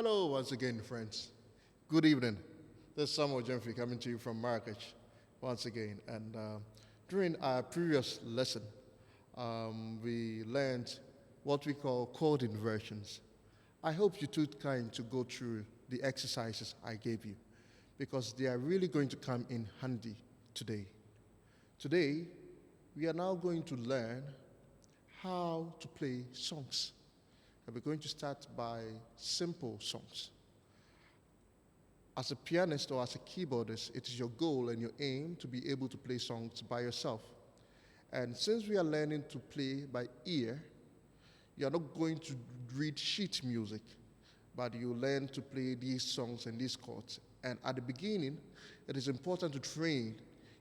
Hello once again, friends. Good evening. This is Samuel Gyamfi coming to you from Marrakech once again. And during our previous lesson, we learned what we call chord inversions. I hope you took time to go through the exercises I gave you because they are really going to come in handy today. Today, we are now going to learn how to play songs. And we're going to start by simple songs. As a pianist or as a keyboardist, it is your goal and your aim to be able to play songs by yourself. And since we are learning to play by ear, you are not going to read sheet music, but you learn to play these songs and these chords. And at the beginning, it is important to train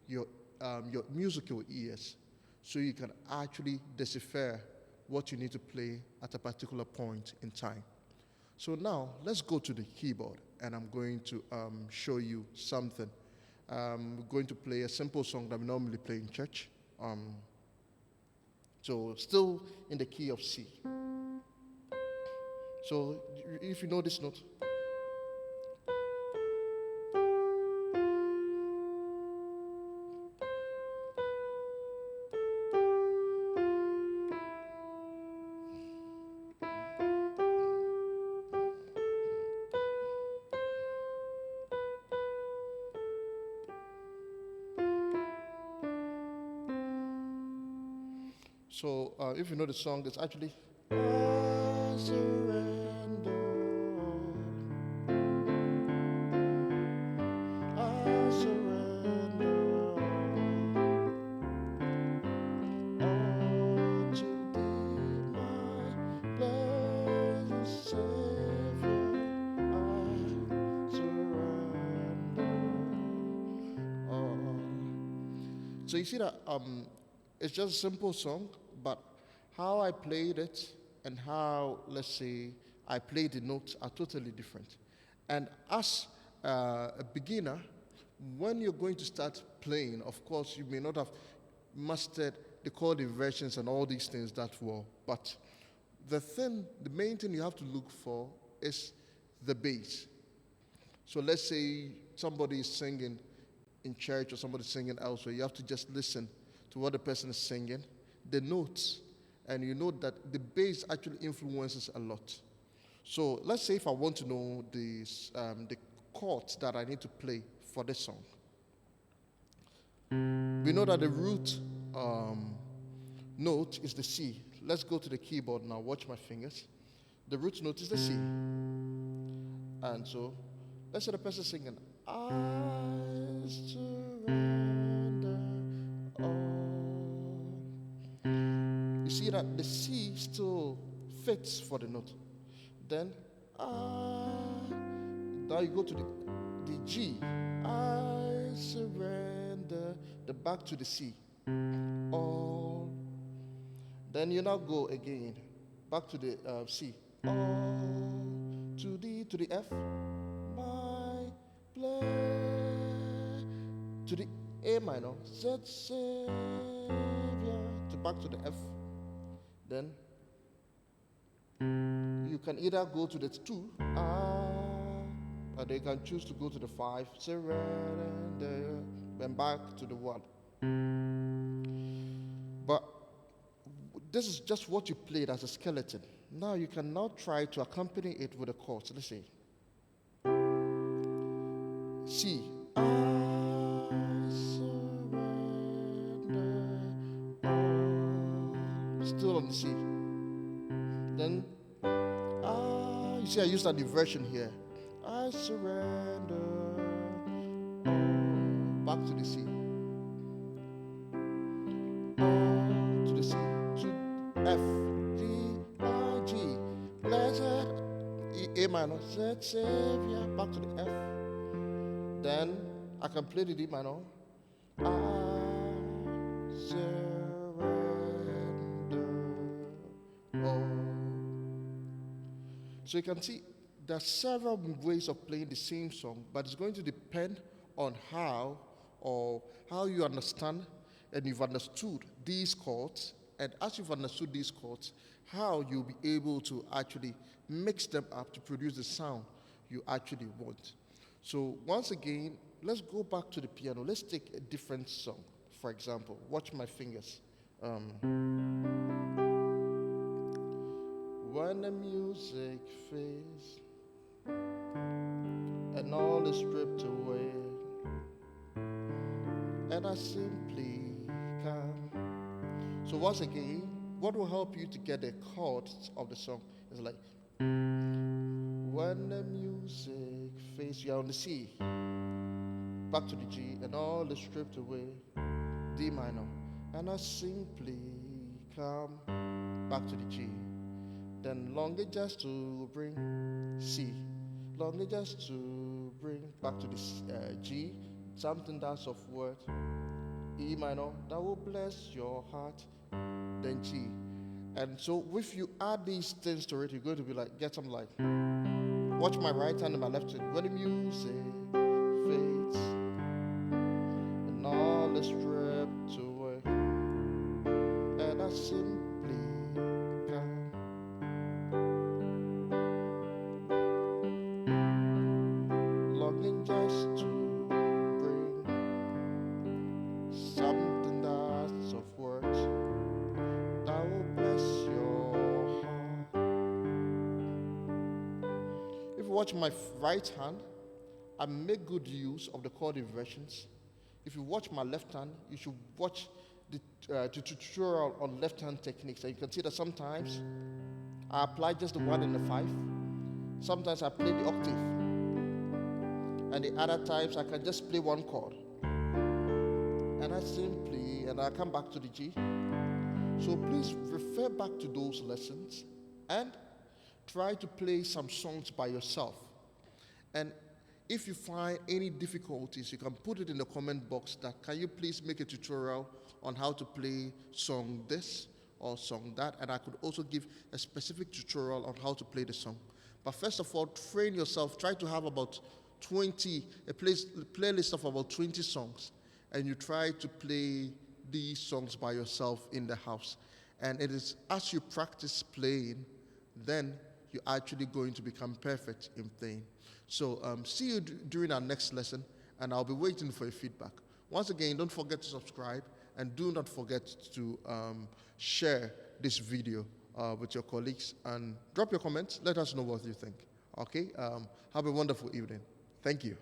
your musical ears so you can actually decipher what you need to play at a particular point in time. So now, let's go to the keyboard, and I'm going to show you something. We're going to play a simple song that we normally play in church. So still in the key of C. So if you know this note, so if you know the song, it's actually I surrender, I surrender all to thee, my blessed Savior. I surrender all. So you see that it's just a simple song, but how I played it and how, let's say, I played the notes are totally different. And as a beginner, when you're going to start playing, of course, you may not have mastered the chord inversions and all these things that well, but the main thing you have to look for is the bass. So let's say somebody is singing in church or somebody's singing elsewhere, you have to just listen to what the person is singing, the notes, and you know that the bass actually influences a lot. So let's say if I want to know the chords that I need to play for this song. We know that the root note is the C. Let's go to the keyboard now, watch my fingers. The root note is the C. And so, let's say the person singing, I surrender all. You see that the C still fits for the note. Then, now you go to the G. I surrender, the back to the C. All. Then you now go again, back to the C. All to the F. My blessed, to the A minor. Z Savior, to back to the F. Then you can either go to the 2, or they can choose to go to the 5, surrender, then back to the 1. But this is just what you played as a skeleton. Now you can now try to accompany it with a chord. So let's see. C. I surrender all. Still on the C. Then, you see I used that inversion here. I surrender all. Back to the C. All to the C. To F. D. I. G. Blessed. A minor. Z. Savior. Back to the F. Then I can play the D minor. I surrender all. So you can see there are several ways of playing the same song, but it's going to depend on how you understand and you've understood these chords. And as you've understood these chords, how you'll be able to actually mix them up to produce the sound you actually want. So once again, let's go back to the piano. Let's take a different song. For example, watch my fingers. When the music fades and all is stripped away, and I simply come. So once again, what will help you to get the chords of the song is like, when the music fades, you're on the C, back to the G, and all is stripped away, D minor, and I simply come back to the G. Then longer just to bring C, longer just to bring back to the G, something that's of word, E minor, that will bless your heart, then G. And so if you add these things to it, you're going to be like, get something like, watch my right hand and my left hand. When the music fades and all is stripped away, and I simply come, longing just to bring something that's of words that will bless your heart. If you watch my right hand, I make good use of the chord inversions. If you watch my left hand, you should watch the tutorial on left hand techniques. And you can see that sometimes I apply just the 1 and the 5. Sometimes I play the octave. And the other times I can just play one chord. And I come back to the G. So please refer back to those lessons and try to play some songs by yourself. And if you find any difficulties, you can put it in the comment box that, can you please make a tutorial on how to play song this or song that? And I could also give a specific tutorial on how to play the song. But first of all, train yourself. Try to have about a playlist of about 20 songs. And you try to play these songs by yourself in the house. And it is as you practice playing, then you're actually going to become perfect in playing. So see you during our next lesson, and I'll be waiting for your feedback. Once again, don't forget to subscribe, and do not forget to share this video with your colleagues, and drop your comments. Let us know what you think. Okay? Have a wonderful evening. Thank you.